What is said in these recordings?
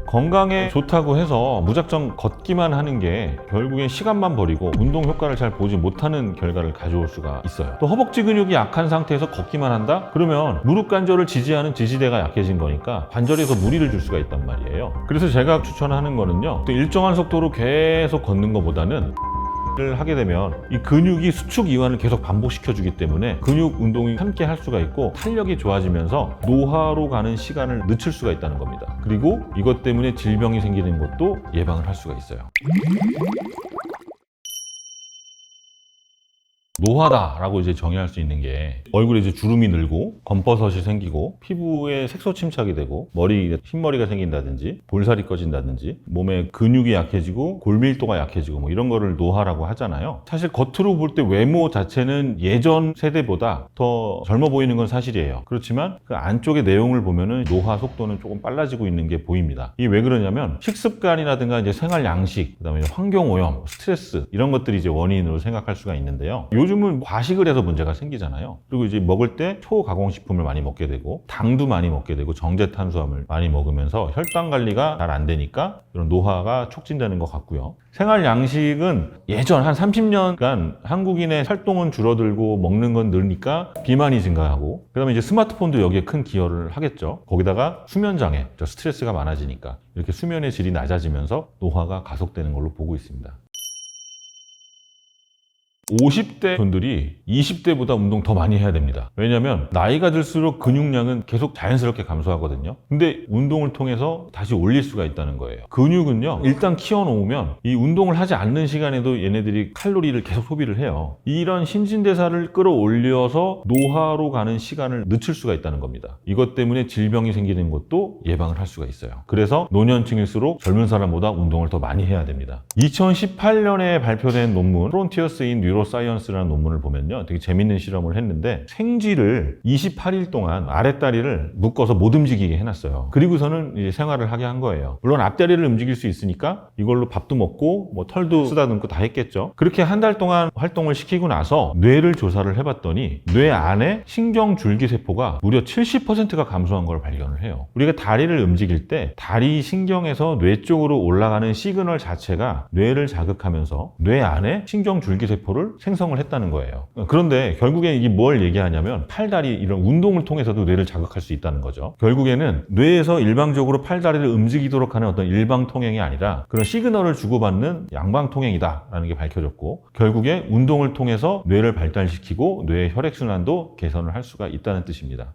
건강에 좋다고 해서 무작정 걷기만 하는 게 결국엔 시간만 버리고 운동 효과를 잘 보지 못하는 결과를 가져올 수가 있어요. 또 허벅지 근육이 약한 상태에서 걷기만 한다? 그러면 무릎 관절을 지지하는 지지대가 약해진 거니까 관절에서 무리를 줄 수가 있단 말이에요. 그래서 제가 추천하는 거는요, 또 일정한 속도로 계속 걷는 것보다는 를 하게 되면 이 근육이 수축 이완을 계속 반복시켜 주기 때문에 근육 운동이 함께 할 수가 있고 탄력이 좋아지면서 노화로 가는 시간을 늦출 수가 있다는 겁니다. 그리고 이것 때문에 질병이 생기는 것도 예방을 할 수가 있어요. 노화다라고 이제 정의할 수 있는 게 얼굴에 이제 주름이 늘고 검버섯이 생기고 피부에 색소 침착이 되고 흰머리가 생긴다든지 볼살이 꺼진다든지 몸에 근육이 약해지고 골밀도가 약해지고 뭐 이런 거를 노화라고 하잖아요. 사실 겉으로 볼 때 외모 자체는 예전 세대보다 더 젊어 보이는 건 사실이에요. 그렇지만 그 안쪽의 내용을 보면은 노화 속도는 조금 빨라지고 있는 게 보입니다. 이게 왜 그러냐면 식습관이라든가 이제 생활 양식, 그다음에 환경 오염, 스트레스 이런 것들이 이제 원인으로 생각할 수가 있는데요. 요즘은 과식을 해서 문제가 생기잖아요. 그리고 이제 먹을 때 초가공식품을 많이 먹게 되고 당도 많이 먹게 되고 정제 탄수화물 많이 먹으면서 혈당 관리가 잘 안 되니까 이런 노화가 촉진되는 것 같고요. 생활 양식은 예전 한 30년간 한국인의 활동은 줄어들고 먹는 건 늘니까 비만이 증가하고, 그다음에 이제 스마트폰도 여기에 큰 기여를 하겠죠. 거기다가 수면 장애, 스트레스가 많아지니까 이렇게 수면의 질이 낮아지면서 노화가 가속되는 걸로 보고 있습니다. 50대 분들이 20대보다 운동 더 많이 해야 됩니다. 왜냐하면 나이가 들수록 근육량은 계속 자연스럽게 감소하거든요. 근데 운동을 통해서 다시 올릴 수가 있다는 거예요. 근육은요, 일단 키워놓으면 이 운동을 하지 않는 시간에도 얘네들이 칼로리를 계속 소비를 해요. 이런 신진대사를 끌어올려서 노화로 가는 시간을 늦출 수가 있다는 겁니다. 이것 때문에 질병이 생기는 것도 예방을 할 수가 있어요. 그래서 노년층일수록 젊은 사람보다 운동을 더 많이 해야 됩니다. 2018년에 발표된 논문 프론티어스 인 뉴로사이언스라는 논문을 보면요, 되게 재밌는 실험을 했는데 생쥐를 28일 동안 아랫다리를 묶어서 못 움직이게 해놨어요. 그리고서는 이제 생활을 하게 한 거예요. 물론 앞다리를 움직일 수 있으니까 이걸로 밥도 먹고 뭐 털도 쓰다듬고 다 했겠죠. 그렇게 한 달 동안 활동을 시키고 나서 뇌를 조사를 해봤더니 뇌 안에 신경줄기세포가 무려 70%가 감소한 걸 발견을 해요. 우리가 다리를 움직일 때 다리 신경에서 뇌 쪽으로 올라가는 시그널 자체가 뇌를 자극하면서 뇌 안에 신경줄기세포를 생성을 했다는 거예요. 그런데 결국에 이게 뭘 얘기하냐면 팔다리 이런 운동을 통해서도 뇌를 자극할 수 있다는 거죠. 결국에는 뇌에서 일방적으로 팔다리를 움직이도록 하는 어떤 일방통행이 아니라 그런 시그널을 주고받는 양방통행이다라는 게 밝혀졌고, 결국에 운동을 통해서 뇌를 발달시키고 뇌의 혈액순환도 개선을 할 수가 있다는 뜻입니다.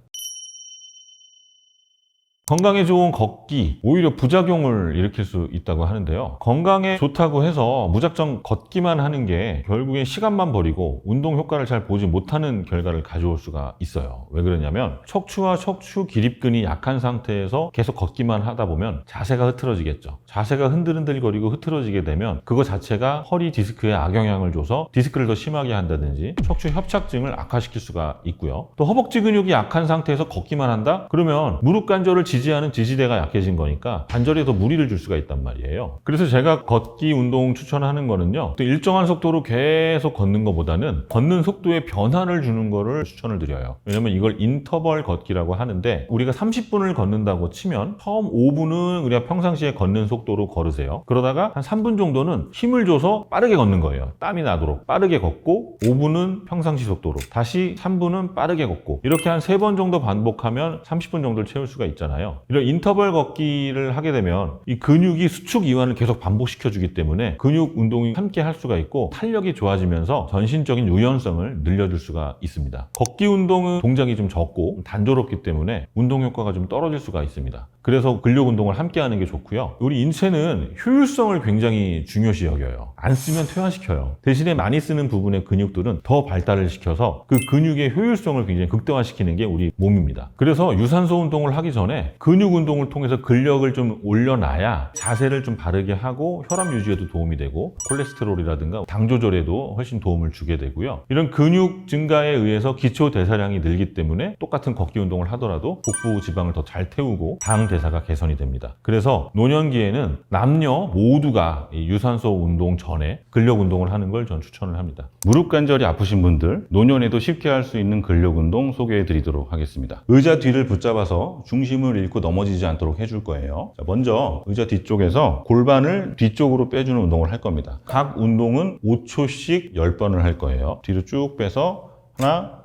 건강에 좋은 걷기, 오히려 부작용을 일으킬 수 있다고 하는데요. 건강에 좋다고 해서 무작정 걷기만 하는 게 결국엔 시간만 버리고 운동 효과를 잘 보지 못하는 결과를 가져올 수가 있어요. 왜 그러냐면 척추와 척추 기립근이 약한 상태에서 계속 걷기만 하다 보면 자세가 흐트러지겠죠. 자세가 흔들흔들거리고 흐트러지게 되면 그거 자체가 허리 디스크에 악영향을 줘서 디스크를 더 심하게 한다든지 척추 협착증을 악화시킬 수가 있고요. 또 허벅지 근육이 약한 상태에서 걷기만 한다? 그러면 무릎 관절을 지지하는 지지대가 약해진 거니까 관절에 더 무리를 줄 수가 있단 말이에요. 그래서 제가 걷기 운동 추천하는 거는요, 또 일정한 속도로 계속 걷는 것보다는 걷는 속도에 변화를 주는 거를 추천을 드려요. 왜냐면 이걸 인터벌 걷기라고 하는데, 우리가 30분을 걷는다고 치면 처음 5분은 우리가 평상시에 걷는 속도로 걸으세요. 그러다가 한 3분 정도는 힘을 줘서 빠르게 걷는 거예요. 땀이 나도록 빠르게 걷고, 5분은 평상시 속도로, 다시 3분은 빠르게 걷고, 이렇게 한 3번 정도 반복하면 30분 정도를 채울 수가 있잖아요. 이런 인터벌 걷기를 하게 되면 이 근육이 수축 이완을 계속 반복시켜 주기 때문에 근육 운동이 함께 할 수가 있고 탄력이 좋아지면서 전신적인 유연성을 늘려줄 수가 있습니다. 걷기 운동은 동작이 좀 적고 단조롭기 때문에 운동 효과가 좀 떨어질 수가 있습니다. 그래서 근력 운동을 함께 하는 게 좋고요. 우리 인체는 효율성을 굉장히 중요시 여겨요. 안 쓰면 퇴화시켜요. 대신에 많이 쓰는 부분의 근육들은 더 발달을 시켜서 그 근육의 효율성을 굉장히 극대화시키는 게 우리 몸입니다. 그래서 유산소 운동을 하기 전에 근육 운동을 통해서 근력을 좀 올려놔야 자세를 좀 바르게 하고 혈압 유지에도 도움이 되고 콜레스테롤이라든가 당 조절에도 훨씬 도움을 주게 되고요. 이런 근육 증가에 의해서 기초 대사량이 늘기 때문에 똑같은 걷기 운동을 하더라도 복부 지방을 더 잘 태우고 당 대사가 개선이 됩니다. 그래서 노년기에는 남녀 모두가 이 유산소 운동 전에 근력 운동을 하는 걸 전 추천을 합니다. 무릎 관절이 아프신 분들, 노년에도 쉽게 할 수 있는 근력 운동 소개해 드리도록 하겠습니다. 의자 뒤를 붙잡아서 중심을 잃고 넘어지지 않도록 해줄 거예요. 자, 먼저 의자 뒤쪽에서 골반을 뒤쪽으로 빼주는 운동을 할 겁니다. 각 운동은 5초씩 10번을 할 거예요. 뒤로 쭉 빼서 하나,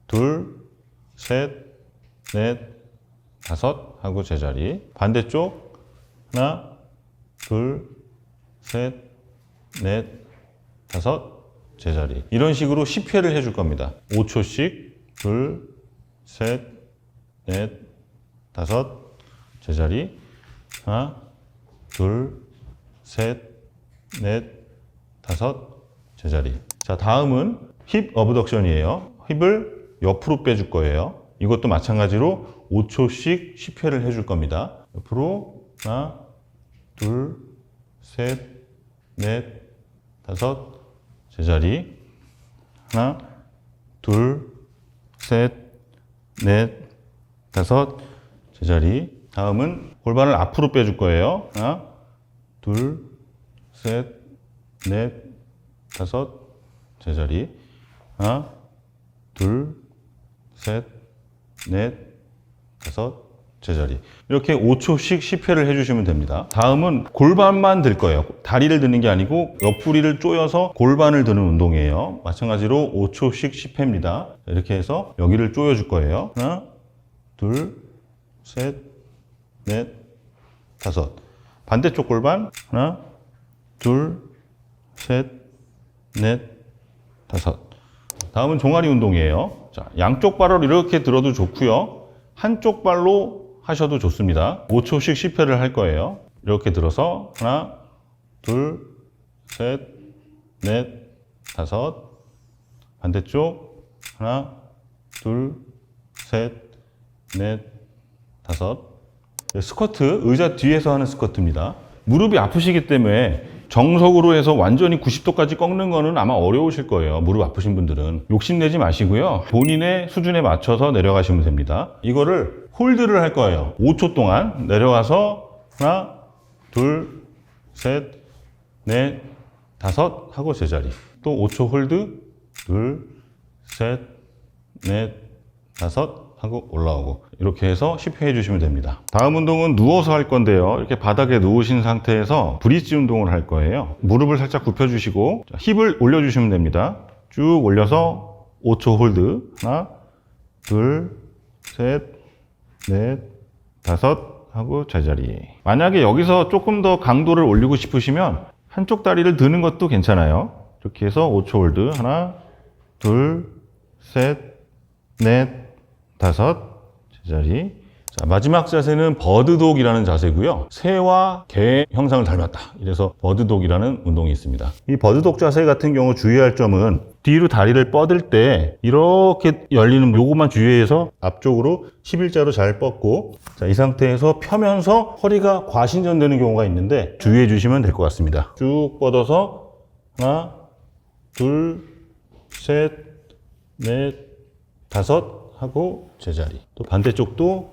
둘, 셋, 넷, 다섯 하고 제자리. 반대쪽 하나, 둘, 셋, 넷, 다섯, 제자리. 이런 식으로 10회를 해줄 겁니다. 5초씩 둘, 셋, 넷, 다섯, 제자리. 하나, 둘, 셋, 넷, 다섯, 제자리. 자, 다음은 힙 어브덕션이에요. 힙을 옆으로 빼줄 거예요. 이것도 마찬가지로 5초씩 10회를 해줄 겁니다. 옆으로 하나, 둘, 셋, 넷, 다섯, 제자리. 하나, 둘, 셋, 넷, 다섯, 제자리. 다음은 골반을 앞으로 빼줄 거예요. 하나, 둘, 셋, 넷, 다섯, 제자리. 하나, 둘, 셋, 넷, 다섯, 제자리. 이렇게 5초씩 10회를 해주시면 됩니다. 다음은 골반만 들 거예요. 다리를 드는 게 아니고 옆구리를 조여서 골반을 드는 운동이에요. 마찬가지로 5초씩 10회입니다. 이렇게 해서 여기를 조여줄 거예요. 하나, 둘, 셋, 넷, 다섯. 반대쪽 골반 하나, 둘, 셋, 넷, 다섯. 다음은 종아리 운동이에요. 자, 양쪽 발을 이렇게 들어도 좋고요. 한쪽 발로 하셔도 좋습니다. 5초씩 10회를 할 거예요. 이렇게 들어서 하나, 둘, 셋, 넷, 다섯. 반대쪽 하나, 둘, 셋, 넷, 다섯. 스쿼트, 의자 뒤에서 하는 스쿼트입니다. 무릎이 아프시기 때문에 정석으로 해서 완전히 90도까지 꺾는 거는 아마 어려우실 거예요. 무릎 아프신 분들은. 욕심내지 마시고요. 본인의 수준에 맞춰서 내려가시면 됩니다. 이거를 홀드를 할 거예요. 5초 동안 내려와서 하나, 둘, 셋, 넷, 다섯 하고 제자리. 또 5초 홀드, 둘, 셋, 넷, 다섯 하고 올라오고. 이렇게 해서 10회 해주시면 됩니다. 다음 운동은 누워서 할 건데요. 이렇게 바닥에 누우신 상태에서 브릿지 운동을 할 거예요. 무릎을 살짝 굽혀주시고 힙을 올려주시면 됩니다. 쭉 올려서 5초 홀드. 하나, 둘, 셋, 넷, 다섯 하고 제자리. 만약에 여기서 조금 더 강도를 올리고 싶으시면 한쪽 다리를 드는 것도 괜찮아요. 이렇게 해서 5초 홀드. 하나, 둘, 셋, 넷, 다섯, 제자리. 자, 마지막 자세는 버드독이라는 자세고요. 새와 개 형상을 닮았다. 이래서 버드독이라는 운동이 있습니다. 이 버드독 자세 같은 경우 주의할 점은 뒤로 다리를 뻗을 때 이렇게 열리는 요것만 주의해서 앞쪽으로 11자로 잘 뻗고, 자, 이 상태에서 펴면서 허리가 과신전되는 경우가 있는데 주의해 주시면 될 것 같습니다. 쭉 뻗어서 하나, 둘, 셋, 넷, 다섯 하고 제자리. 또 반대쪽도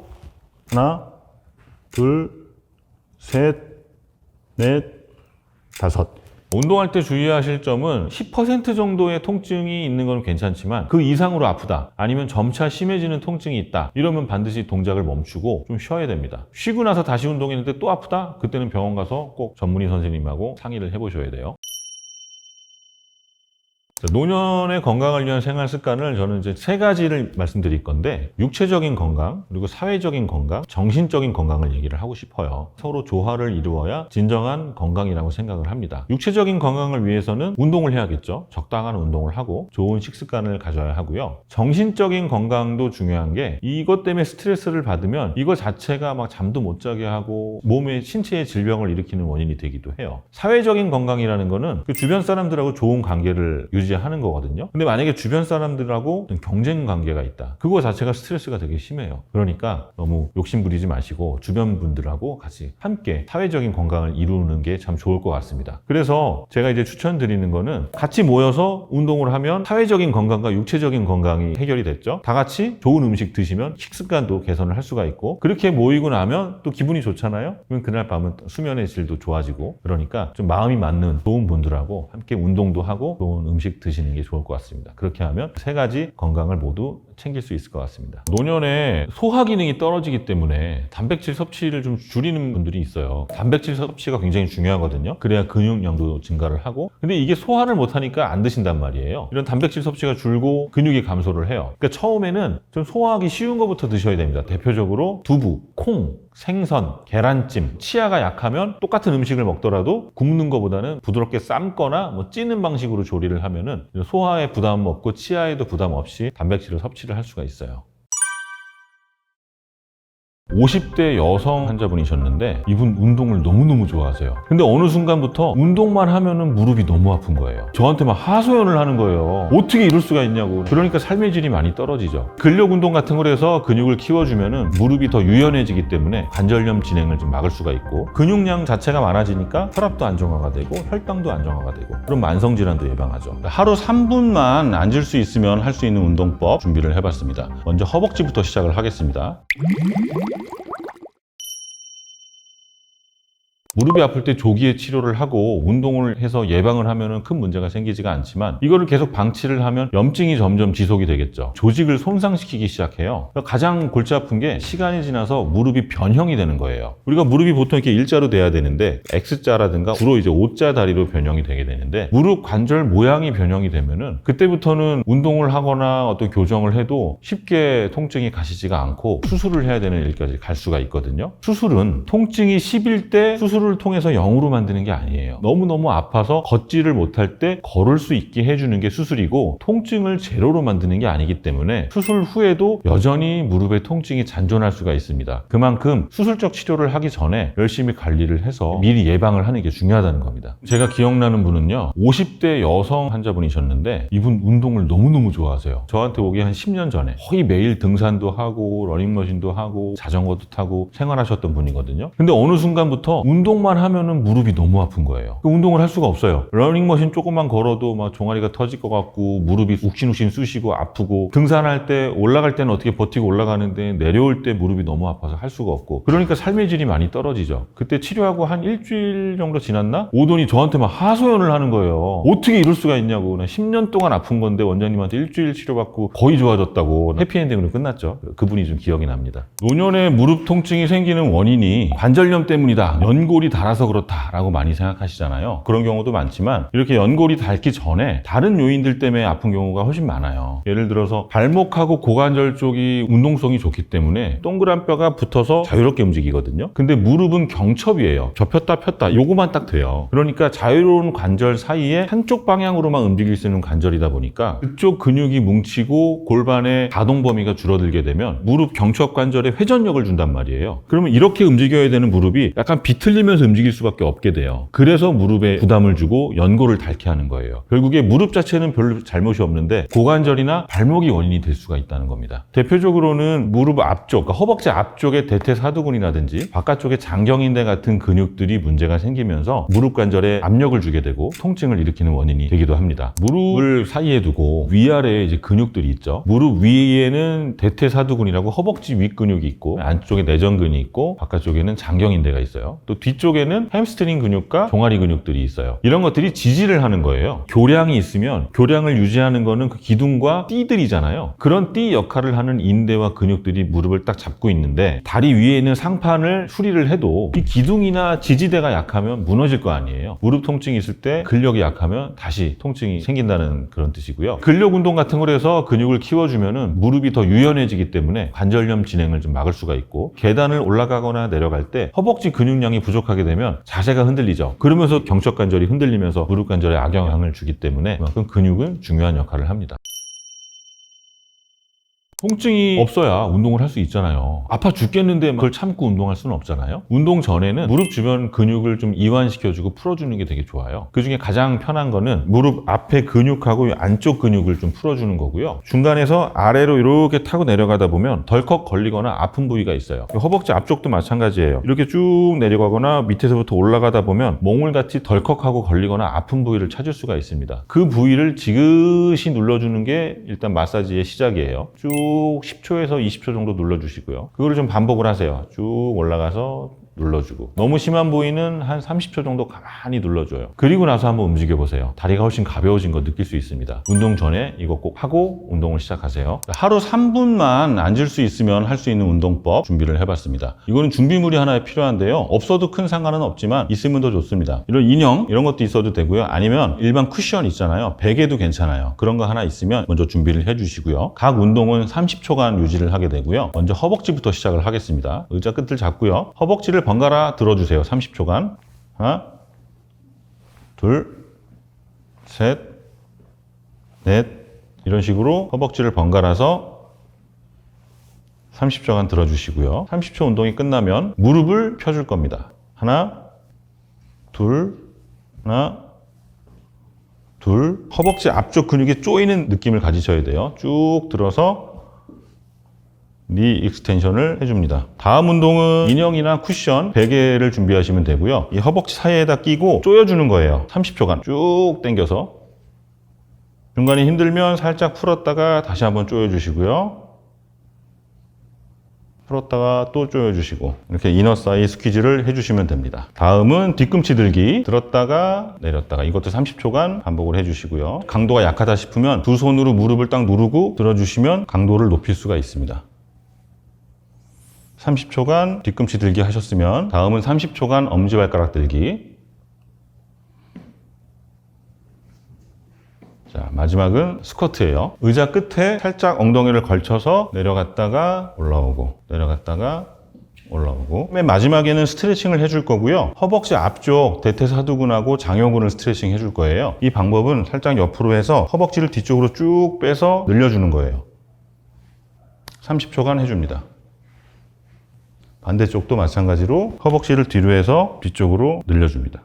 하나, 둘, 셋, 넷, 다섯. 운동할 때 주의하실 점은 10% 정도의 통증이 있는 건 괜찮지만 그 이상으로 아프다, 아니면 점차 심해지는 통증이 있다, 이러면 반드시 동작을 멈추고 좀 쉬어야 됩니다. 쉬고 나서 다시 운동했는데 또 아프다? 그때는 병원 가서 꼭 전문의 선생님하고 상의를 해보셔야 돼요. 노년의 건강을 위한 생활 습관을 저는 이제 3가지를 말씀드릴 건데, 육체적인 건강, 그리고 사회적인 건강, 정신적인 건강을 얘기를 하고 싶어요. 서로 조화를 이루어야 진정한 건강이라고 생각을 합니다. 육체적인 건강을 위해서는 운동을 해야겠죠. 적당한 운동을 하고 좋은 식습관을 가져야 하고요. 정신적인 건강도 중요한 게, 이것 때문에 스트레스를 받으면 이거 자체가 막 잠도 못 자게 하고 몸의 신체의 질병을 일으키는 원인이 되기도 해요. 사회적인 건강이라는 거는 그 주변 사람들하고 좋은 관계를 유지 유지하는 거거든요. 근데 만약에 주변 사람들하고 경쟁 관계가 있다. 그거 자체가 스트레스가 되게 심해요. 그러니까 너무 욕심 부리지 마시고 주변 분들하고 같이 함께 사회적인 건강을 이루는 게 참 좋을 것 같습니다. 그래서 제가 이제 추천드리는 거는 같이 모여서 운동을 하면 사회적인 건강과 육체적인 건강이 해결이 됐죠. 다 같이 좋은 음식 드시면 식습관도 개선을 할 수가 있고, 그렇게 모이고 나면 또 기분이 좋잖아요. 그러면 그날 밤은 수면의 질도 좋아지고, 그러니까 좀 마음이 맞는 좋은 분들하고 함께 운동도 하고 좋은 음식 드시는 게 좋을 것 같습니다. 그렇게 하면 세 가지 건강을 모두 챙길 수 있을 것 같습니다. 노년에 소화 기능이 떨어지기 때문에 단백질 섭취를 좀 줄이는 분들이 있어요. 단백질 섭취가 굉장히 중요하거든요. 그래야 근육량도 증가를 하고, 근데 이게 소화를 못하니까 안 드신단 말이에요. 이런 단백질 섭취가 줄고 근육이 감소를 해요. 그러니까 처음에는 좀 소화하기 쉬운 것부터 드셔야 됩니다. 대표적으로 두부, 콩, 생선, 계란찜, 치아가 약하면 똑같은 음식을 먹더라도 굽는 것보다는 부드럽게 삶거나 찌는 방식으로 조리를 하면은 소화에 부담 없고 치아에도 부담 없이 단백질을 섭취를 할 수가 있어요. 50대 여성 환자분이셨는데 이분 운동을 너무너무 좋아하세요. 근데 어느 순간부터 운동만 하면은 무릎이 너무 아픈 거예요. 저한테 막 하소연을 하는 거예요. 어떻게 이럴 수가 있냐고. 그러니까 삶의 질이 많이 떨어지죠. 근력 운동 같은 걸 해서 근육을 키워주면은 무릎이 더 유연해지기 때문에 관절염 진행을 좀 막을 수가 있고, 근육량 자체가 많아지니까 혈압도 안정화가 되고 혈당도 안정화가 되고, 그런 만성 질환도 예방하죠. 하루 3분만 앉을 수 있으면 할 수 있는 운동법 준비를 해봤습니다. 먼저 허벅지부터 시작을 하겠습니다. 무릎이 아플 때 조기에 치료를 하고 운동을 해서 예방을 하면 큰 문제가 생기지가 않지만, 이거를 계속 방치를 하면 염증이 점점 지속이 되겠죠. 조직을 손상시키기 시작해요. 그러니까 가장 골치 아픈 게 시간이 지나서 무릎이 변형이 되는 거예요. 우리가 무릎이 보통 이렇게 일자로 돼야 되는데 X자라든가 주로 이제 O자 다리로 변형이 되게 되는데, 무릎 관절 모양이 변형이 되면은 그때부터는 운동을 하거나 어떤 교정을 해도 쉽게 통증이 가시지가 않고 수술을 해야 되는 일까지 갈 수가 있거든요. 수술은 통증이 10일 때 수술을 통해서 0으로 만드는 게 아니에요. 너무너무 아파서 걷지를 못할 때 걸을 수 있게 해주는 게 수술이고, 통증을 제로로 만드는 게 아니기 때문에 수술 후에도 여전히 무릎의 통증이 잔존할 수가 있습니다. 그만큼 수술적 치료를 하기 전에 열심히 관리를 해서 미리 예방을 하는 게 중요하다는 겁니다. 제가 기억나는 분은요, 50대 여성 환자분이셨는데 이분 운동을 너무너무 좋아하세요. 저한테 오기 한 10년 전에 거의 매일 등산도 하고 러닝머신도 하고 자전거도 타고 생활하셨던 분이거든요. 근데 어느 순간부터 운동만 하면은 무릎이 너무 아픈 거예요. 운동을 할 수가 없어요. 러닝머신 조금만 걸어도 막 종아리가 터질 것 같고 무릎이 욱신욱신 쑤시고 아프고, 등산할 때 올라갈 때는 어떻게 버티고 올라가는데 내려올 때 무릎이 너무 아파서 할 수가 없고, 그러니까 삶의 질이 많이 떨어지죠. 그때 치료하고 한 일주일 정도 지났나? 오더니 저한테 막 하소연을 하는 거예요. 어떻게 이럴 수가 있냐고. 나 10년 동안 아픈 건데 원장님한테 일주일 치료받고 거의 좋아졌다고. 해피엔딩으로 끝났죠. 그분이 좀 기억이 납니다. 노년에 무릎 통증이 생기는 원인이 관절염 때문이다, 연골이 닳아서 그렇다라고 많이 생각하시잖아요. 그런 경우도 많지만 이렇게 연골이 닳기 전에 다른 요인들 때문에 아픈 경우가 훨씬 많아요. 예를 들어서 발목하고 고관절 쪽이 운동성이 좋기 때문에 동그란 뼈가 붙어서 자유롭게 움직이거든요. 근데 무릎은 경첩이에요. 접혔다 폈다 요거만 딱 돼요. 그러니까 자유로운 관절 사이에 한쪽 방향으로만 움직일 수 있는 관절이다 보니까 그쪽 근육이 뭉치고 골반의 가동 범위가 줄어들게 되면 무릎 경첩 관절에 회전력을 준단 말이에요. 그러면 이렇게 움직여야 되는 무릎이 약간 비틀리면서 움직일 수밖에 없게 돼요. 그래서 무릎에 부담을 주고 연골을 닳게 하는 거예요. 결국에 무릎 자체는 별로 잘못이 없는데 고관절이나 발목이 원인이 될 수가 있다는 겁니다. 대표적으로는 무릎 앞쪽, 그러니까 허벅지 앞쪽에 대퇴사두근이라든지 바깥쪽에 장경인대 같은 근육들이 문제가 생기면서 무릎 관절에 압력을 주게 되고 통증을 일으키는 원인이 되기도 합니다. 무릎을 사이에 두고 위아래에 이제 근육들이 있죠. 무릎 위에는 대퇴사두근이라고 허벅지 윗 근육이 있고, 안쪽에 내전근이 있고, 바깥쪽에는 장경인대가 있어요. 또 뒤쪽에는 햄스트링 근육과 종아리 근육들이 있어요. 이런 것들이 지지를 하는 거예요. 교량이 있으면 교량을 유지하는 거는 그 기둥과 띠들이잖아요. 그런 띠 역할을 하는 인대와 근육들이 무릎을 딱 잡고 있는데, 다리 위에 있는 상판을 수리를 해도 이 기둥이나 지지대가 약하면 무너질 거 아니에요. 무릎 통증이 있을 때 근력이 약하면 다시 통증이 생긴다는 그런 뜻이고요. 근력 운동 같은 걸 해서 근육을 키워주면은 무릎이 더 유연해지기 때문에 관절염 진행을 좀 막을 수가 있고, 계단을 올라가거나 내려갈 때 허벅지 근육량이 부족하게 되면 자세가 흔들리죠. 그러면서 경첩 관절이 흔들리면서 무릎 관절에 악영향을 주기 때문에 그만큼 근육은 중요한 역할을 합니다. 통증이 없어야 운동을 할 수 있잖아요. 아파 죽겠는데 그걸 참고 운동할 수는 없잖아요. 운동 전에는 무릎 주변 근육을 좀 이완시켜주고 풀어주는 게 되게 좋아요. 그 중에 가장 편한 거는 무릎 앞에 근육하고 안쪽 근육을 좀 풀어주는 거고요. 중간에서 아래로 이렇게 타고 내려가다 보면 덜컥 걸리거나 아픈 부위가 있어요. 허벅지 앞쪽도 마찬가지예요. 이렇게 쭉 내려가거나 밑에서부터 올라가다 보면 몽울같이 덜컥하고 걸리거나 아픈 부위를 찾을 수가 있습니다. 그 부위를 지그시 눌러주는 게 일단 마사지의 시작이에요. 쭉 10초에서 20초 정도 눌러주시고요. 그거를 좀 반복을 하세요. 쭉 올라가서 눌러주고, 너무 심한 부위는 한 30초 정도 가만히 눌러줘요. 그리고 나서 한번 움직여 보세요. 다리가 훨씬 가벼워진 거 느낄 수 있습니다. 운동 전에 이거 꼭 하고 운동을 시작하세요. 하루 3분만 앉을 수 있으면 할 수 있는 운동법 준비를 해봤습니다. 이거는 준비물이 하나 필요한데요. 없어도 큰 상관은 없지만 있으면 더 좋습니다. 이런 인형 이런 것도 있어도 되고요. 아니면 일반 쿠션 있잖아요. 베개도 괜찮아요. 그런 거 하나 있으면 먼저 준비를 해주시고요. 각 운동은 30초간 유지를 하게 되고요. 먼저 허벅지부터 시작을 하겠습니다. 의자 끝을 잡고요. 허벅지를 번갈아 들어주세요. 30초간. 하나, 둘, 셋, 넷. 이런 식으로 허벅지를 번갈아서 30초간 들어주시고요. 30초 운동이 끝나면 무릎을 펴줄 겁니다. 하나, 둘, 하나, 둘. 허벅지 앞쪽 근육에 조이는 느낌을 가지셔야 돼요. 쭉 들어서 니 익스텐션을 해줍니다. 다음 운동은 인형이나 쿠션, 베개를 준비하시면 되고요. 이 허벅지 사이에다 끼고 조여주는 거예요. 30초간 쭉 당겨서. 중간에 힘들면 살짝 풀었다가 다시 한번 조여주시고요. 풀었다가 또 조여주시고, 이렇게 이너 사이 스퀴즈를 해주시면 됩니다. 다음은 뒤꿈치 들기. 들었다가 내렸다가, 이것도 30초간 반복을 해주시고요. 강도가 약하다 싶으면 두 손으로 무릎을 딱 누르고 들어주시면 강도를 높일 수가 있습니다. 30초간 뒤꿈치 들기 하셨으면 다음은 30초간 엄지발가락 들기. 자, 마지막은 스쿼트예요. 의자 끝에 살짝 엉덩이를 걸쳐서 내려갔다가 올라오고, 내려갔다가 올라오고. 맨 마지막에는 스트레칭을 해줄 거고요. 허벅지 앞쪽 대퇴사두근하고 장요근을 스트레칭 해줄 거예요. 이 방법은 살짝 옆으로 해서 허벅지를 뒤쪽으로 쭉 빼서 늘려주는 거예요. 30초간 해줍니다. 반대쪽도 마찬가지로 허벅지를 뒤로 해서 뒤쪽으로 늘려줍니다.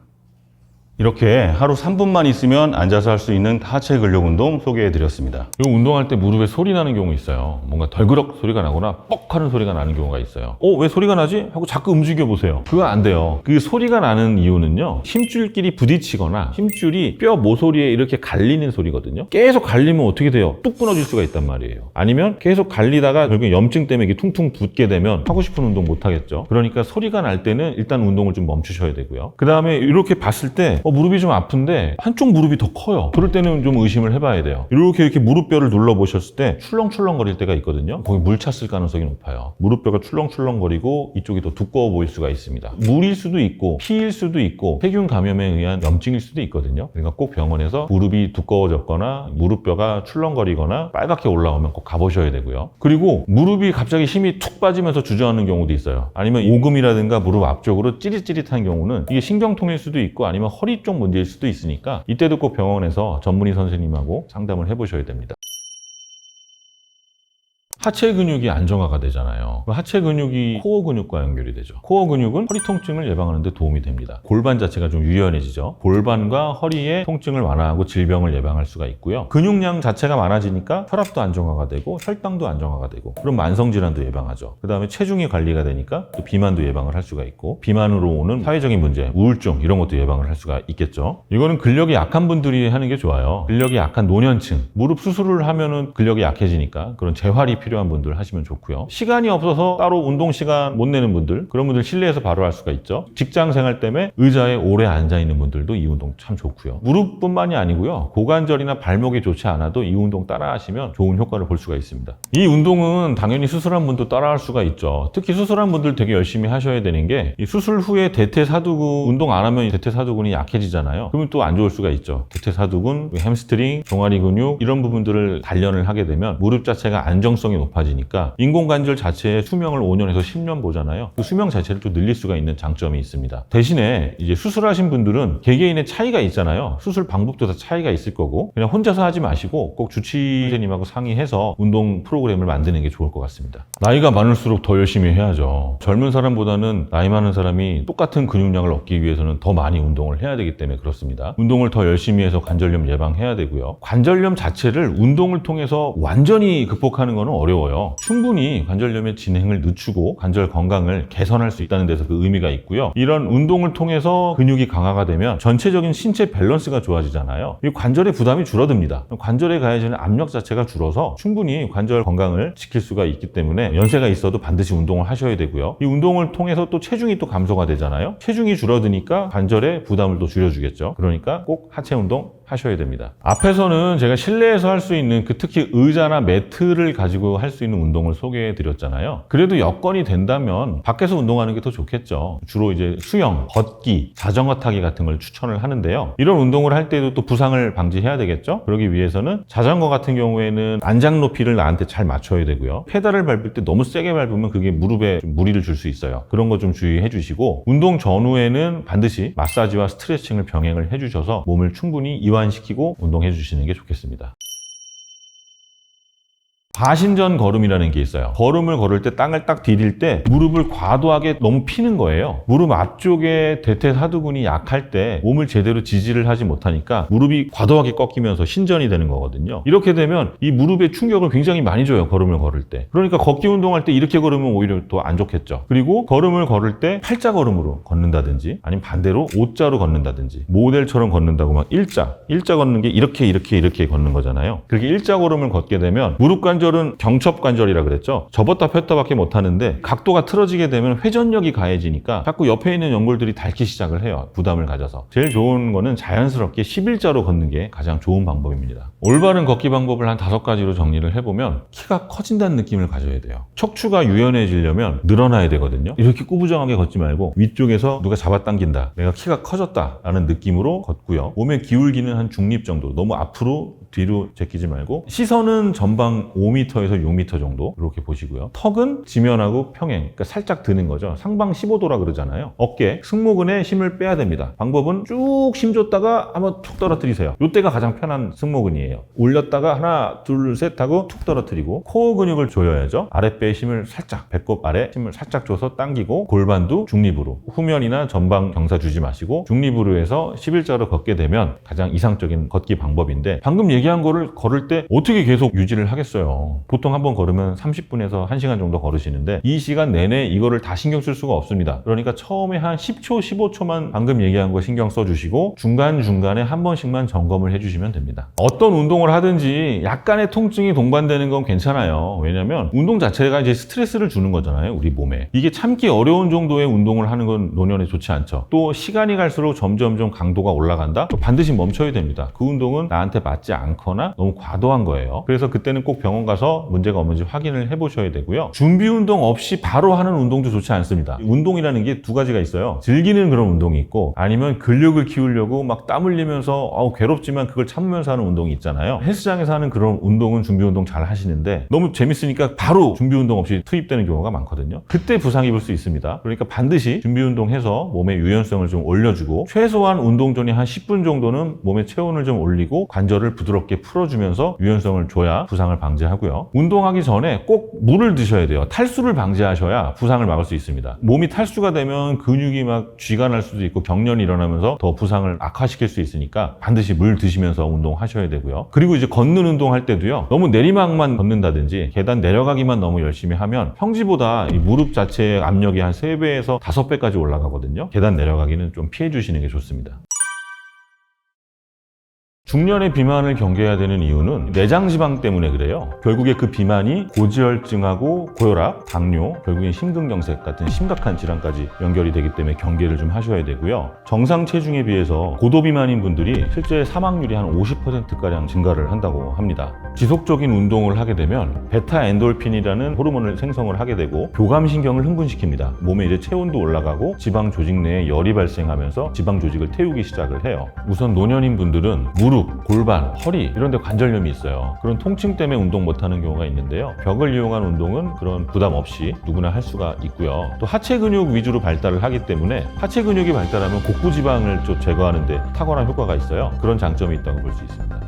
이렇게 하루 3분만 있으면 앉아서 할 수 있는 하체 근력 운동 소개해 드렸습니다. 이 운동할 때 무릎에 소리 나는 경우 있어요. 뭔가 덜그럭 소리가 나거나 뻑 하는 소리가 나는 경우가 있어요. 왜 소리가 나지? 하고 자꾸 움직여 보세요. 그거 안 돼요. 그 소리가 나는 이유는요, 힘줄끼리 부딪히거나 힘줄이 뼈 모서리에 이렇게 갈리는 소리거든요. 계속 갈리면 어떻게 돼요? 뚝 끊어질 수가 있단 말이에요. 아니면 계속 갈리다가 결국에 염증 때문에 이게 퉁퉁 붓게 되면 하고 싶은 운동 못 하겠죠. 그러니까 소리가 날 때는 일단 운동을 좀 멈추셔야 되고요. 그 다음에 이렇게 봤을 때 무릎이 좀 아픈데 한쪽 무릎이 더 커요. 그럴 때는 좀 의심을 해봐야 돼요. 이렇게 무릎뼈를 눌러보셨을 때 출렁출렁 거릴 때가 있거든요. 거기 물 찼을 가능성이 높아요. 무릎뼈가 출렁출렁 거리고 이쪽이 더 두꺼워 보일 수가 있습니다. 물일 수도 있고 피일 수도 있고 세균 감염에 의한 염증일 수도 있거든요. 그러니까 꼭 병원에서 무릎이 두꺼워졌거나 무릎뼈가 출렁거리거나 빨갛게 올라오면 꼭 가보셔야 되고요. 그리고 무릎이 갑자기 힘이 툭 빠지면서 주저앉는 경우도 있어요. 아니면 오금이라든가 무릎 앞쪽으로 찌릿찌릿한 경우는 이게 신경통일 수도 있고 아니면 허리 쪽 문제일 수도 있으니까 이때도 꼭 병원에서 전문의 선생님하고 상담을 해보셔야 됩니다. 하체 근육이 안정화가 되잖아요. 하체 근육이 코어 근육과 연결이 되죠. 코어 근육은 허리 통증을 예방하는 데 도움이 됩니다. 골반 자체가 좀 유연해지죠. 골반과 허리의 통증을 완화하고 질병을 예방할 수가 있고요. 근육량 자체가 많아지니까 혈압도 안정화가 되고 혈당도 안정화가 되고, 그럼 만성질환도 예방하죠. 그 다음에 체중이 관리가 되니까 또 비만도 예방을 할 수가 있고, 비만으로 오는 사회적인 문제, 우울증 이런 것도 예방을 할 수가 있겠죠. 이거는 근력이 약한 분들이 하는 게 좋아요. 근력이 약한 노년층, 무릎 수술을 하면은 근력이 약해지니까 그런 재활이 필요한 분들 하시면 좋고요. 시간이 없어서 따로 운동 시간 못 내는 분들, 그런 분들 실내에서 바로 할 수가 있죠. 직장 생활 때문에 의자에 오래 앉아 있는 분들도 이 운동 참 좋고요. 무릎뿐만이 아니고요, 고관절이나 발목이 좋지 않아도 이 운동 따라 하시면 좋은 효과를 볼 수가 있습니다. 이 운동은 당연히 수술한 분도 따라 할 수가 있죠. 특히 수술한 분들 되게 열심히 하셔야 되는 게, 이 수술 후에 대퇴사두근 운동 안 하면 대퇴사두근이 약해지잖아요. 그러면 또 안 좋을 수가 있죠. 대퇴사두근, 햄스트링, 종아리 근육 이런 부분들을 단련을 하게 되면 무릎 자체가 안정성이 높아지니까 인공관절 자체의 수명을 5년에서 10년 보잖아요. 그 수명 자체를 좀 늘릴 수가 있는 장점이 있습니다. 대신에 이제 수술하신 분들은 개개인의 차이가 있잖아요. 수술 방법도 다 차이가 있을 거고 그냥 혼자서 하지 마시고 꼭 주치의님하고 상의해서 운동 프로그램을 만드는 게 좋을 것 같습니다. 나이가 많을수록 더 열심히 해야죠. 젊은 사람보다는 나이 많은 사람이 똑같은 근육량을 얻기 위해서는 더 많이 운동을 해야 되기 때문에 그렇습니다. 운동을 더 열심히 해서 관절염 예방해야 되고요. 관절염 자체를 운동을 통해서 완전히 극복하는 것은 어려워요. 충분히 관절염의 진행을 늦추고 관절 건강을 개선할 수 있다는 데서 그 의미가 있고요. 이런 운동을 통해서 근육이 강화가 되면 전체적인 신체 밸런스가 좋아지잖아요. 이 관절의 부담이 줄어듭니다. 관절에 가해지는 압력 자체가 줄어서 충분히 관절 건강을 지킬 수가 있기 때문에 연세가 있어도 반드시 운동을 하셔야 되고요. 이 운동을 통해서 또 체중이 또 감소가 되잖아요. 체중이 줄어드니까 관절의 부담을 또 줄여주겠죠. 그러니까 꼭 하체 운동 하셔야 됩니다. 앞에서는 제가 실내에서 할 수 있는 특히 의자나 매트를 가지고 할 수 있는 운동을 소개해 드렸잖아요. 그래도 여건이 된다면 밖에서 운동하는 게 더 좋겠죠. 주로 이제 수영, 걷기, 자전거 타기 같은 걸 추천을 하는데요. 이런 운동을 할 때도 또 부상을 방지해야 되겠죠. 그러기 위해서는 자전거 같은 경우에는 안장 높이를 나한테 잘 맞춰야 되고요. 페달을 밟을 때 너무 세게 밟으면 그게 무릎에 좀 무리를 줄 수 있어요. 그런 거 좀 주의해 주시고 운동 전후에는 반드시 마사지와 스트레칭을 병행을 해 주셔서 몸을 충분히 이완시키고 운동해 주시는 게 좋겠습니다. 과신전 걸음이라는 게 있어요. 걸음을 걸을 때 땅을 딱 디딜 때 무릎을 과도하게 너무 피는 거예요. 무릎 앞쪽에 대퇴사두근이 약할 때 몸을 제대로 지지를 하지 못하니까 무릎이 과도하게 꺾이면서 신전이 되는 거거든요. 이렇게 되면 이 무릎에 충격을 굉장히 많이 줘요. 걸음을 걸을 때. 그러니까 걷기 운동할 때 이렇게 걸으면 오히려 더 안 좋겠죠. 그리고 걸음을 걸을 때 팔자 걸음으로 걷는다든지 아니면 반대로 O자로 걷는다든지 모델처럼 걷는다고 막 일자 걷는 게 이렇게 걷는 거잖아요. 그렇게 일자 걸음을 걷게 되면 무릎 관절은 경첩관절이라 그랬죠. 접었다 폈다 밖에 못하는데 각도가 틀어지게 되면 회전력이 가해지니까 자꾸 옆에 있는 연골들이 닳기 시작을 해요. 부담을 가져서. 제일 좋은 거는 자연스럽게 11자로 걷는 게 가장 좋은 방법입니다. 올바른 걷기 방법을 한 5가지로 정리를 해보면 키가 커진다는 느낌을 가져야 돼요. 척추가 유연해지려면 늘어나야 되거든요. 이렇게 꾸부정하게 걷지 말고 위쪽에서 누가 잡아당긴다. 내가 키가 커졌다라는 느낌으로 걷고요. 몸의 기울기는 한 중립 정도. 너무 앞으로 뒤로 제끼지 말고 시선은 전방 5m에서 6m 정도 이렇게 보시고요. 턱은 지면하고 평행, 그러니까 살짝 드는 거죠. 상방 15도라 그러잖아요. 어깨, 승모근에 힘을 빼야 됩니다. 방법은 쭉 힘 줬다가 한번 툭 떨어뜨리세요. 이때가 가장 편한 승모근이에요. 올렸다가 하나, 둘, 셋 하고 툭 떨어뜨리고 코어 근육을 조여야죠. 아랫배에 힘을 살짝, 배꼽 아래 힘을 살짝 줘서 당기고 골반도 중립으로 후면이나 전방 경사 주지 마시고 중립으로 해서 11자로 걷게 되면 가장 이상적인 걷기 방법인데 방금 얘기한 거를 걸을 때 어떻게 계속 유지를 하겠어요. 보통 한번 걸으면 30분에서 1시간 정도 걸으시는데 이 시간 내내 이거를 다 신경 쓸 수가 없습니다. 그러니까 처음에 한 10초, 15초만 방금 얘기한 거 신경 써주시고 중간중간에 한 번씩만 점검을 해주시면 됩니다. 어떤 운동을 하든지 약간의 통증이 동반되는 건 괜찮아요. 왜냐면 운동 자체가 이제 스트레스를 주는 거잖아요. 우리 몸에. 이게 참기 어려운 정도의 운동을 하는 건 노년에 좋지 않죠. 또 시간이 갈수록 점점점 강도가 올라간다? 반드시 멈춰야 됩니다. 그 운동은 나한테 맞지 않거나 너무 과도한 거예요. 그래서 그때는 꼭 병원 가서 문제가 없는지 확인을 해보셔야 되고요. 준비 운동 없이 바로 하는 운동도 좋지 않습니다. 운동이라는 게 2가지가 있어요. 즐기는 그런 운동이 있고 아니면 근력을 키우려고 막 땀 흘리면서 괴롭지만 그걸 참으면서 하는 운동이 있잖아요. 헬스장에서 하는 그런 운동은 준비 운동 잘 하시는데 너무 재밌으니까 바로 준비 운동 없이 투입되는 경우가 많거든요. 그때 부상 입을 수 있습니다. 그러니까 반드시 준비 운동해서 몸의 유연성을 좀 올려주고 최소한 운동 전에 한 10분 정도는 몸의 체온을 좀 올리고 관절을 부드럽게 풀어주면서 유연성을 줘야 부상을 방지하고요. 운동하기 전에 꼭 물을 드셔야 돼요. 탈수를 방지하셔야 부상을 막을 수 있습니다. 몸이 탈수가 되면 근육이 막 쥐가 날 수도 있고 경련이 일어나면서 더 부상을 악화시킬 수 있으니까 반드시 물 드시면서 운동하셔야 되고요. 그리고 이제 걷는 운동할 때도요. 너무 내리막만 걷는다든지 계단 내려가기만 너무 열심히 하면 평지보다 이 무릎 자체의 압력이 한 3배에서 5배까지 올라가거든요. 계단 내려가기는 좀 피해 주시는 게 좋습니다. 중년의 비만을 경계해야 되는 이유는 내장지방 때문에 그래요. 결국에 그 비만이 고지혈증하고 고혈압, 당뇨, 결국엔 심근경색 같은 심각한 질환까지 연결이 되기 때문에 경계를 좀 하셔야 되고요. 정상 체중에 비해서 고도비만인 분들이 실제 사망률이 한 50%가량 증가를 한다고 합니다. 지속적인 운동을 하게 되면 베타 엔돌핀이라는 호르몬을 생성을 하게 되고 교감신경을 흥분시킵니다. 몸에 이제 체온도 올라가고 지방 조직 내에 열이 발생하면서 지방 조직을 태우기 시작을 해요. 우선 노년인 분들은 무릎, 무릎, 골반, 허리 이런 데 관절염이 있어요. 그런 통증 때문에 운동 못하는 경우가 있는데요. 벽을 이용한 운동은 그런 부담 없이 누구나 할 수가 있고요. 또 하체 근육 위주로 발달을 하기 때문에 하체 근육이 발달하면 복부 지방을 좀 제거하는 데 탁월한 효과가 있어요. 그런 장점이 있다고 볼 수 있습니다.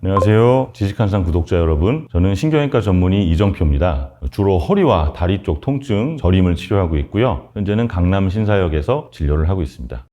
안녕하세요. 지식한상 구독자 여러분. 저는 신경외과 전문의 이정표입니다. 주로 허리와 다리 쪽 통증, 저림을 치료하고 있고요. 현재는 강남 신사역에서 진료를 하고 있습니다.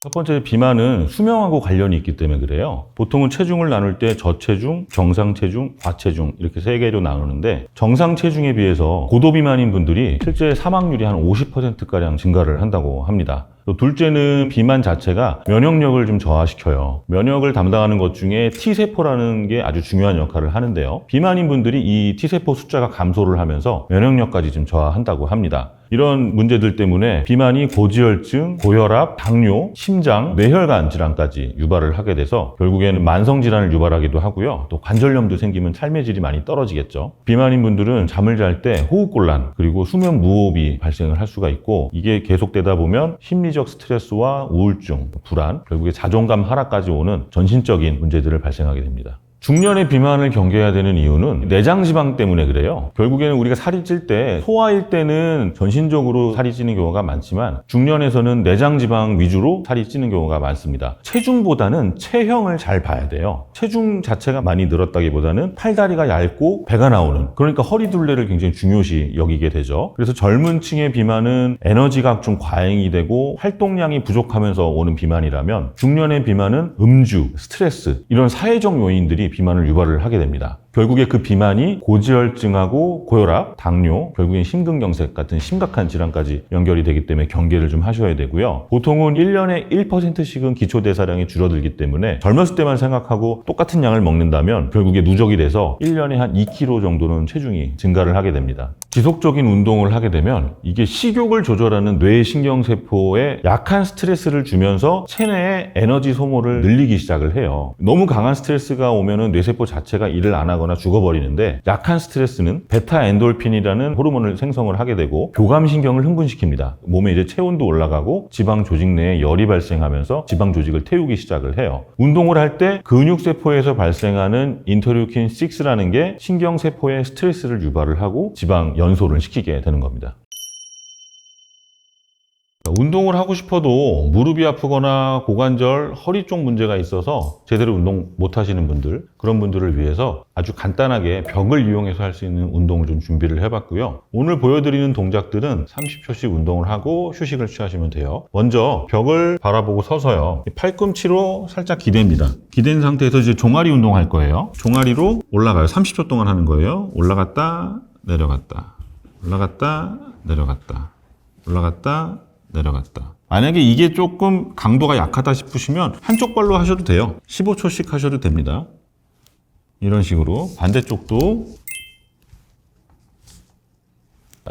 첫 번째, 비만은 수명하고 관련이 있기 때문에 그래요. 보통은 체중을 나눌 때 저체중, 정상체중, 과체중 이렇게 세 개로 나누는데 정상체중에 비해서 고도비만인 분들이 실제 사망률이 한 50%가량 증가를 한다고 합니다. 또 둘째는 비만 자체가 면역력을 좀 저하시켜요. 면역을 담당하는 것 중에 T세포라는 게 아주 중요한 역할을 하는데요. 비만인 분들이 이 T세포 숫자가 감소를 하면서 면역력까지 좀 저하한다고 합니다. 이런 문제들 때문에 비만이 고지혈증, 고혈압, 당뇨, 심장, 뇌혈관 질환까지 유발을 하게 돼서 결국에는 만성질환을 유발하기도 하고요. 또 관절염도 생기면 삶의 질이 많이 떨어지겠죠. 비만인 분들은 잠을 잘 때 호흡곤란 그리고 수면 무호흡이 발생을 할 수가 있고 이게 계속되다 보면 심리적 스트레스와 우울증, 불안, 결국에 자존감 하락까지 오는 전신적인 문제들을 발생하게 됩니다. 중년의 비만을 경계해야 되는 이유는 내장지방 때문에 그래요. 결국에는 우리가 살이 찔 때 소아일 때는 전신적으로 살이 찌는 경우가 많지만 중년에서는 내장지방 위주로 살이 찌는 경우가 많습니다. 체중보다는 체형을 잘 봐야 돼요. 체중 자체가 많이 늘었다기보다는 팔다리가 얇고 배가 나오는, 그러니까 허리 둘레를 굉장히 중요시 여기게 되죠. 그래서 젊은 층의 비만은 에너지가 좀 과잉이 되고 활동량이 부족하면서 오는 비만이라면 중년의 비만은 음주, 스트레스 이런 사회적 요인들이 비만을 유발을 하게 됩니다. 결국에 그 비만이 고지혈증하고 고혈압, 당뇨, 결국엔 심근경색 같은 심각한 질환까지 연결이 되기 때문에 경계를 좀 하셔야 되고요. 보통은 1년에 1%씩은 기초대사량이 줄어들기 때문에 젊었을 때만 생각하고 똑같은 양을 먹는다면 결국에 누적이 돼서 1년에 한 2kg 정도는 체중이 증가를 하게 됩니다. 지속적인 운동을 하게 되면 이게 식욕을 조절하는 뇌신경세포에 약한 스트레스를 주면서 체내의 에너지 소모를 늘리기 시작을 해요. 너무 강한 스트레스가 오면은 뇌세포 자체가 일을 안 하거나 죽어버리는데 약한 스트레스는 베타 엔돌핀이라는 호르몬을 생성을 하게 되고 교감신경을 흥분시킵니다. 몸에 이제 체온도 올라가고 지방 조직 내에 열이 발생하면서 지방 조직을 태우기 시작을 해요. 운동을 할 때 근육세포에서 발생하는 인터류킨 6라는 게 신경세포에 스트레스를 유발을 하고 지방 연소를 시키게 되는 겁니다. 운동을 하고 싶어도 무릎이 아프거나 고관절, 허리 쪽 문제가 있어서 제대로 운동 못 하시는 분들, 그런 분들을 위해서 아주 간단하게 벽을 이용해서 할 수 있는 운동을 좀 준비를 해봤고요. 오늘 보여드리는 동작들은 30초씩 운동을 하고 휴식을 취하시면 돼요. 먼저 벽을 바라보고 서서요. 팔꿈치로 살짝 기댑니다. 기댄 상태에서 이제 종아리 운동할 거예요. 종아리로 올라가요. 30초 동안 하는 거예요. 올라갔다, 내려갔다, 올라갔다, 내려갔다, 올라갔다, 내려갔다. 만약에 이게 조금 강도가 약하다 싶으시면 한쪽 발로 하셔도 돼요. 15초씩 하셔도 됩니다. 이런 식으로 반대쪽도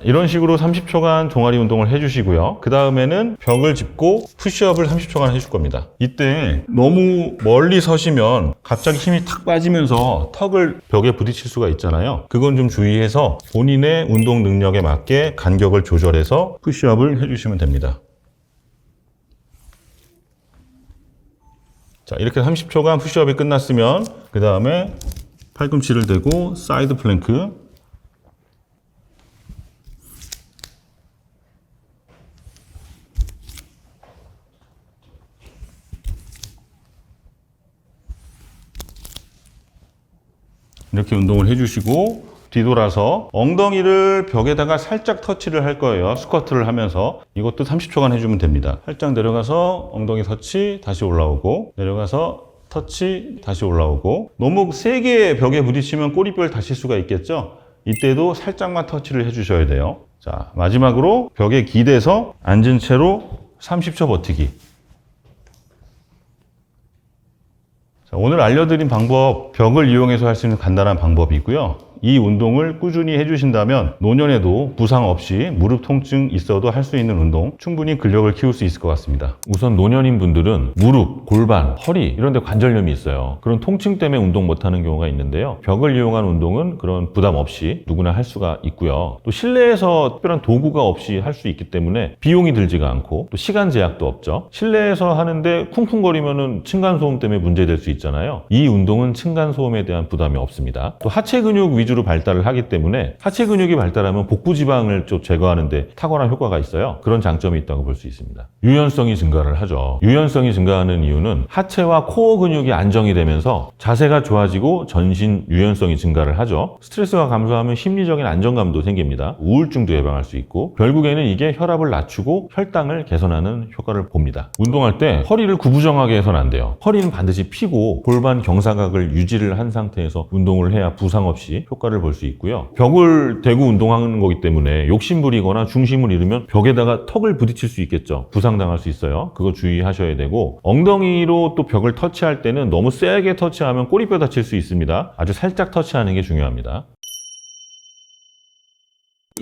이런 식으로 30초간 종아리 운동을 해주시고요. 그 다음에는 벽을 짚고 푸시업을 30초간 해줄 겁니다. 이때 너무 멀리 서시면 갑자기 힘이 탁 빠지면서 턱을 벽에 부딪힐 수가 있잖아요. 그건 좀 주의해서 본인의 운동 능력에 맞게 간격을 조절해서 푸시업을 해주시면 됩니다. 자, 이렇게 30초간 푸시업이 끝났으면 그 다음에 팔꿈치를 대고 사이드 플랭크, 이렇게 운동을 해주시고 뒤돌아서 엉덩이를 벽에다가 살짝 터치를 할 거예요. 스쿼트를 하면서. 이것도 30초간 해주면 됩니다. 살짝 내려가서 엉덩이 터치, 다시 올라오고, 내려가서 터치, 다시 올라오고. 너무 세게 벽에 부딪히면 꼬리뼈를 다칠 수가 있겠죠? 이때도 살짝만 터치를 해주셔야 돼요. 자, 마지막으로 벽에 기대서 앉은 채로 30초 버티기. 오늘 알려드린 방법, 벽을 이용해서 할 수 있는 간단한 방법이고요. 이 운동을 꾸준히 해주신다면 노년에도 부상 없이 무릎 통증 있어도 할 수 있는 운동, 충분히 근력을 키울 수 있을 것 같습니다. 우선 노년인 분들은 무릎, 골반, 허리 이런 데 관절염이 있어요. 그런 통증 때문에 운동 못하는 경우가 있는데요. 벽을 이용한 운동은 그런 부담 없이 누구나 할 수가 있고요. 또 실내에서 특별한 도구가 없이 할 수 있기 때문에 비용이 들지가 않고 또 시간 제약도 없죠. 실내에서 하는데 쿵쿵거리면은 층간소음 때문에 문제될 수 있잖아요. 이 운동은 층간소음에 대한 부담이 없습니다. 또 하체 근육 위주로 발달을 하기 때문에 하체 근육이 발달하면 복부 지방을 좀 제거하는 데 탁월한 효과가 있어요. 그런 장점이 있다고 볼 수 있습니다. 유연성이 증가를 하죠. 유연성이 증가하는 이유는 하체와 코어 근육이 안정이 되면서 자세가 좋아지고 전신 유연성이 증가를 하죠. 스트레스가 감소하면 심리적인 안정감도 생깁니다. 우울증도 예방할 수 있고 결국에는 이게 혈압을 낮추고 혈당을 개선하는 효과를 봅니다. 운동할 때 허리를 구부정하게 해서는 안 돼요. 허리는 반드시 펴고 골반 경사각을 유지를 한 상태에서 운동을 해야 부상 없이 효과를 볼 수 있고요. 벽을 대고 운동하는 거기 때문에 욕심부리거나 중심을 잃으면 벽에다가 턱을 부딪힐 수 있겠죠. 부상당할 수 있어요. 그거 주의하셔야 되고 엉덩이로 또 벽을 터치할 때는 너무 세게 터치하면 꼬리뼈 다칠 수 있습니다. 아주 살짝 터치하는 게 중요합니다.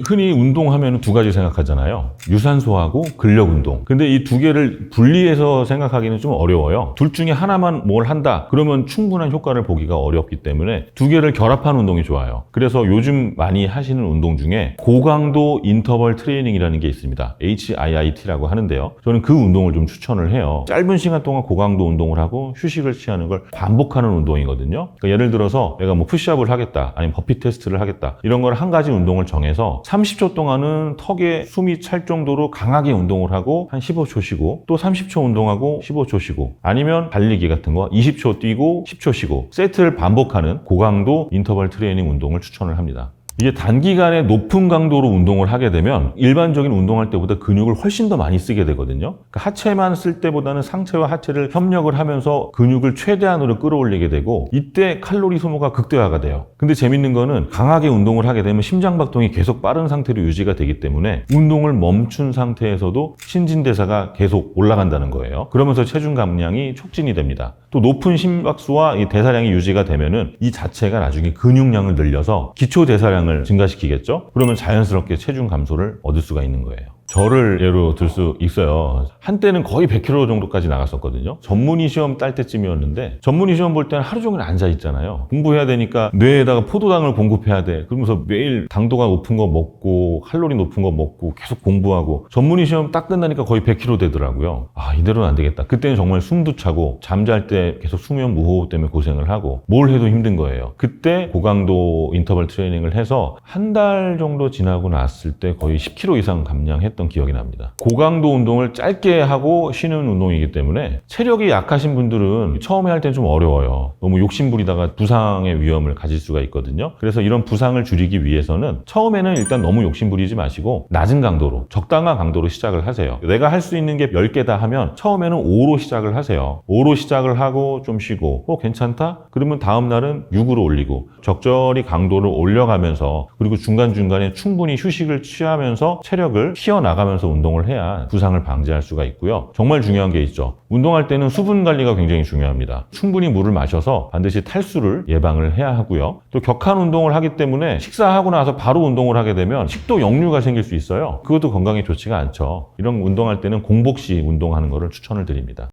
흔히 운동하면 두 가지 생각하잖아요. 유산소하고 근력 운동. 근데 이 두 개를 분리해서 생각하기는 좀 어려워요. 둘 중에 하나만 뭘 한다 그러면 충분한 효과를 보기가 어렵기 때문에 두 개를 결합한 운동이 좋아요. 그래서 요즘 많이 하시는 운동 중에 고강도 인터벌 트레이닝이라는 게 있습니다. HIIT라고 하는데요. 저는 그 운동을 좀 추천을 해요. 짧은 시간 동안 고강도 운동을 하고 휴식을 취하는 걸 반복하는 운동이거든요. 그러니까 예를 들어서 내가 뭐 푸시업을 하겠다 아니면 버피 테스트를 하겠다 이런 걸 한 가지 운동을 정해서 30초 동안은 턱에 숨이 찰 정도로 강하게 운동을 하고 한 15초 쉬고 또 30초 운동하고 15초 쉬고 아니면 달리기 같은 거 20초 뛰고 10초 쉬고 세트를 반복하는 고강도 인터벌 트레이닝 운동을 추천을 합니다. 이게 단기간에 높은 강도로 운동을 하게 되면 일반적인 운동할 때보다 근육을 훨씬 더 많이 쓰게 되거든요. 그러니까 하체만 쓸 때보다는 상체와 하체를 협력을 하면서 근육을 최대한으로 끌어올리게 되고 이때 칼로리 소모가 극대화가 돼요. 근데 재밌는 거는 강하게 운동을 하게 되면 심장박동이 계속 빠른 상태로 유지가 되기 때문에 운동을 멈춘 상태에서도 신진대사가 계속 올라간다는 거예요. 그러면서 체중 감량이 촉진이 됩니다. 또 높은 심박수와 이 대사량이 유지가 되면은 이 자체가 나중에 근육량을 늘려서 기초 대사량을 증가시키겠죠? 그러면 자연스럽게 체중 감소를 얻을 수가 있는 거예요. 저를 예로 들 수 있어요. 한때는 거의 100kg 정도까지 나갔었거든요. 전문의 시험 딸 때쯤이었는데 전문의 시험 볼 때는 하루 종일 앉아 있잖아요. 공부해야 되니까 뇌에다가 포도당을 공급해야 돼. 그러면서 매일 당도가 높은 거 먹고 칼로리 높은 거 먹고 계속 공부하고 전문의 시험 딱 끝나니까 거의 100kg 되더라고요. 아, 이대로는 안 되겠다. 그때는 정말 숨도 차고 잠잘 때 계속 수면 무호흡 때문에 고생을 하고 뭘 해도 힘든 거예요. 그때 고강도 인터벌 트레이닝을 해서 한 달 정도 지나고 났을 때 거의 10kg 이상 감량했던 기억이 납니다. 고강도 운동을 짧게 하고 쉬는 운동이기 때문에 체력이 약하신 분들은 처음에 할 때는 좀 어려워요. 너무 욕심부리다가 부상의 위험을 가질 수가 있거든요. 그래서 이런 부상을 줄이기 위해서는 처음에는 일단 너무 욕심부리지 마시고 낮은 강도로 적당한 강도로 시작을 하세요. 내가 할 수 있는 게 10개다 하면 처음에는 5로 시작을 하세요. 5로 시작을 하고 좀 쉬고 괜찮다? 그러면 다음 날은 6으로 올리고 적절히 강도를 올려가면서 그리고 중간중간에 충분히 휴식을 취하면서 체력을 키워나가면서 운동을 해야 부상을 방지할 수가 있고요. 정말 중요한 게 있죠. 운동할 때는 수분 관리가 굉장히 중요합니다. 충분히 물을 마셔서 반드시 탈수를 예방을 해야 하고요. 또 격한 운동을 하기 때문에 식사하고 나서 바로 운동을 하게 되면 식도 역류가 생길 수 있어요. 그것도 건강에 좋지가 않죠. 이런 운동할 때는 공복 시 운동하는 것을 추천을 드립니다.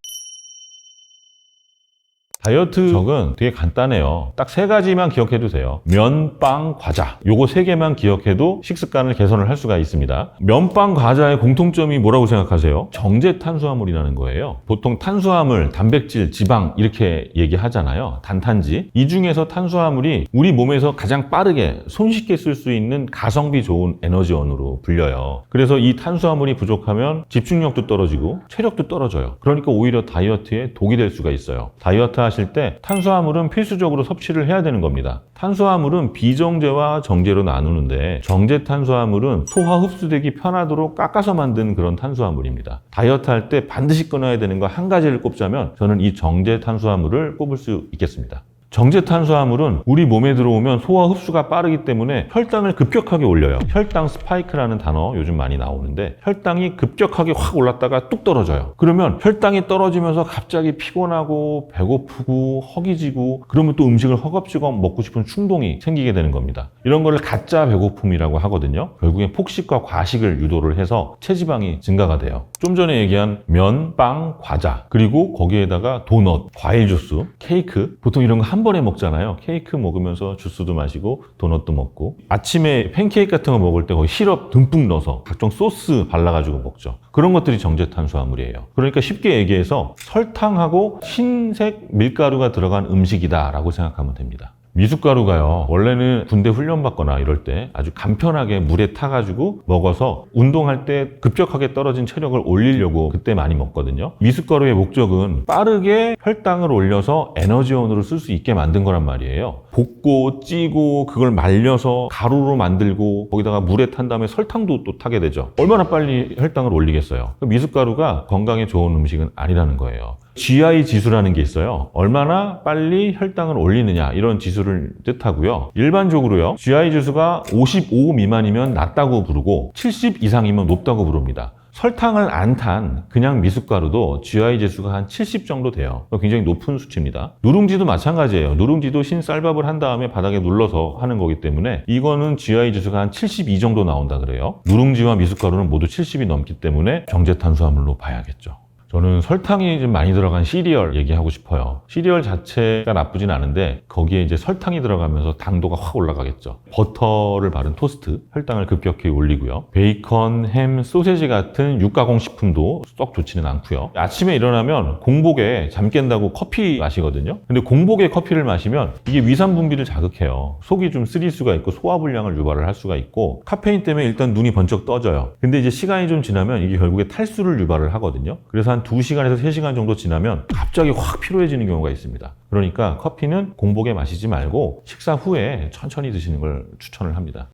다이어트적은 되게 간단해요. 딱 세 가지만 기억해도 돼요. 면, 빵, 과자. 요거 세 개만 기억해도 식습관을 개선을 할 수가 있습니다. 면, 빵, 과자의 공통점이 뭐라고 생각하세요? 정제 탄수화물이라는 거예요. 보통 탄수화물, 단백질, 지방 이렇게 얘기하잖아요. 단탄지. 이 중에서 탄수화물이 우리 몸에서 가장 빠르게 손쉽게 쓸 수 있는 가성비 좋은 에너지원으로 불려요. 그래서 이 탄수화물이 부족하면 집중력도 떨어지고 체력도 떨어져요. 그러니까 오히려 다이어트에 독이 될 수가 있어요. 다이어트 하실 때 탄수화물은 필수적으로 섭취를 해야 되는 겁니다. 탄수화물은 비정제와 정제로 나누는데 정제 탄수화물은 소화 흡수되기 편하도록 깎아서 만든 그런 탄수화물입니다. 다이어트 할 때 반드시 끊어야 되는 거 한 가지를 꼽자면 저는 이 정제 탄수화물을 꼽을 수 있겠습니다. 정제 탄수화물은 우리 몸에 들어오면 소화 흡수가 빠르기 때문에 혈당을 급격하게 올려요. 혈당 스파이크라는 단어 요즘 많이 나오는데 혈당이 급격하게 확 올랐다가 뚝 떨어져요. 그러면 혈당이 떨어지면서 갑자기 피곤하고 배고프고 허기지고 그러면 또 음식을 허겁지겁 먹고 싶은 충동이 생기게 되는 겁니다. 이런 거를 가짜 배고픔이라고 하거든요. 결국엔 폭식과 과식을 유도를 해서 체지방이 증가가 돼요. 좀 전에 얘기한 면, 빵, 과자, 그리고 거기에다가 도넛, 과일 주스, 케이크, 보통 이런 거 한 번에 먹잖아요. 케이크 먹으면서 주스도 마시고 도넛도 먹고, 아침에 팬케이크 같은 거 먹을 때 거의 시럽 듬뿍 넣어서 각종 소스 발라가지고 먹죠. 그런 것들이 정제 탄수화물이에요. 그러니까 쉽게 얘기해서 설탕하고 흰색 밀가루가 들어간 음식이다라고 생각하면 됩니다. 미숫가루가요, 원래는 군대 훈련받거나 이럴 때 아주 간편하게 물에 타가지고 먹어서 운동할 때 급격하게 떨어진 체력을 올리려고 그때 많이 먹거든요. 미숫가루의 목적은 빠르게 혈당을 올려서 에너지원으로 쓸 수 있게 만든 거란 말이에요. 볶고 찌고 그걸 말려서 가루로 만들고 거기다가 물에 탄 다음에 설탕도 또 타게 되죠. 얼마나 빨리 혈당을 올리겠어요. 미숫가루가 건강에 좋은 음식은 아니라는 거예요. GI 지수라는 게 있어요. 얼마나 빨리 혈당을 올리느냐, 이런 지수를 뜻하고요. 일반적으로요, GI 지수가 55 미만이면 낮다고 부르고 70 이상이면 높다고 부릅니다. 설탕을 안 탄 그냥 미숫가루도 GI 지수가 한 70 정도 돼요. 굉장히 높은 수치입니다. 누룽지도 마찬가지예요. 누룽지도 신쌀밥을 한 다음에 바닥에 눌러서 하는 거기 때문에 이거는 GI 지수가 한 72 정도 나온다 그래요. 누룽지와 미숫가루는 모두 70이 넘기 때문에 정제 탄수화물로 봐야겠죠. 저는 설탕이 좀 많이 들어간 시리얼 얘기하고 싶어요. 시리얼 자체가 나쁘진 않은데 거기에 이제 설탕이 들어가면서 당도가 확 올라가겠죠. 버터를 바른 토스트, 혈당을 급격히 올리고요. 베이컨, 햄, 소세지 같은 육가공 식품도 썩 좋지는 않고요. 아침에 일어나면 공복에 잠 깬다고 커피 마시거든요. 근데 공복에 커피를 마시면 이게 위산 분비를 자극해요. 속이 좀 쓰릴 수가 있고 소화불량을 유발을 할 수가 있고, 카페인 때문에 일단 눈이 번쩍 떠져요. 근데 이제 시간이 좀 지나면 이게 결국에 탈수를 유발을 하거든요. 그래서 한 2시간에서 3시간 정도 지나면 갑자기 확 피로해지는 경우가 있습니다. 그러니까 커피는 공복에 마시지 말고 식사 후에 천천히 드시는 걸 추천을 합니다.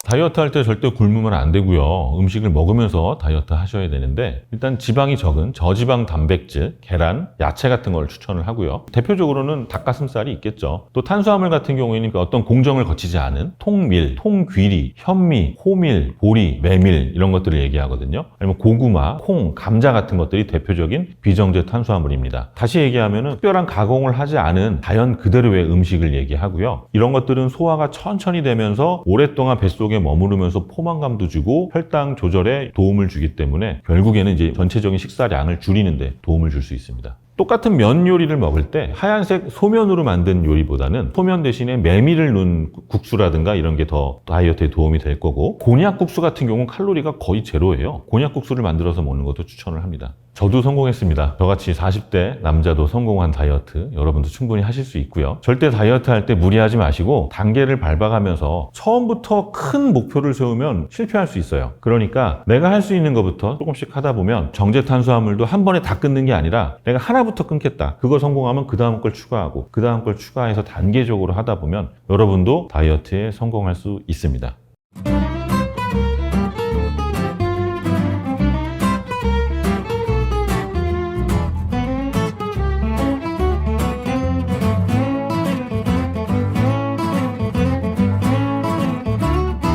다이어트 할 때 절대 굶으면 안 되고요. 음식을 먹으면서 다이어트 하셔야 되는데, 일단 지방이 적은 저지방 단백질, 계란, 야채 같은 걸 추천을 하고요. 대표적으로는 닭가슴살이 있겠죠. 또 탄수화물 같은 경우에는 어떤 공정을 거치지 않은 통밀, 통귀리, 현미, 호밀, 보리, 메밀 이런 것들을 얘기하거든요. 아니면 고구마, 콩, 감자 같은 것들이 대표적인 비정제 탄수화물입니다. 다시 얘기하면 특별한 가공을 하지 않은 자연 그대로의 음식을 얘기하고요. 이런 것들은 소화가 천천히 되면서 오랫동안 뱃속에 머무르면서 포만감도 주고 혈당 조절에 도움을 주기 때문에 결국에는 이제 전체적인 식사량을 줄이는 데 도움을 줄 수 있습니다. 똑같은 면 요리를 먹을 때 하얀색 소면으로 만든 요리보다는 소면 대신에 메밀을 넣은 국수라든가 이런 게 더 다이어트에 도움이 될 거고, 곤약국수 같은 경우는 칼로리가 거의 제로예요. 곤약국수를 만들어서 먹는 것도 추천을 합니다. 저도 성공했습니다. 저같이 40대 남자도 성공한 다이어트 여러분도 충분히 하실 수 있고요. 절대 다이어트 할 때 무리하지 마시고 단계를 밟아가면서 처음부터 큰 목표를 세우면 실패할 수 있어요. 그러니까 내가 할 수 있는 것부터 조금씩 하다 보면 정제 탄수화물도 한 번에 다 끊는 게 아니라 내가 하나부터 끊겠다. 그거 성공하면 그 다음 걸 추가하고 그 다음 걸 추가해서 단계적으로 하다 보면 여러분도 다이어트에 성공할 수 있습니다.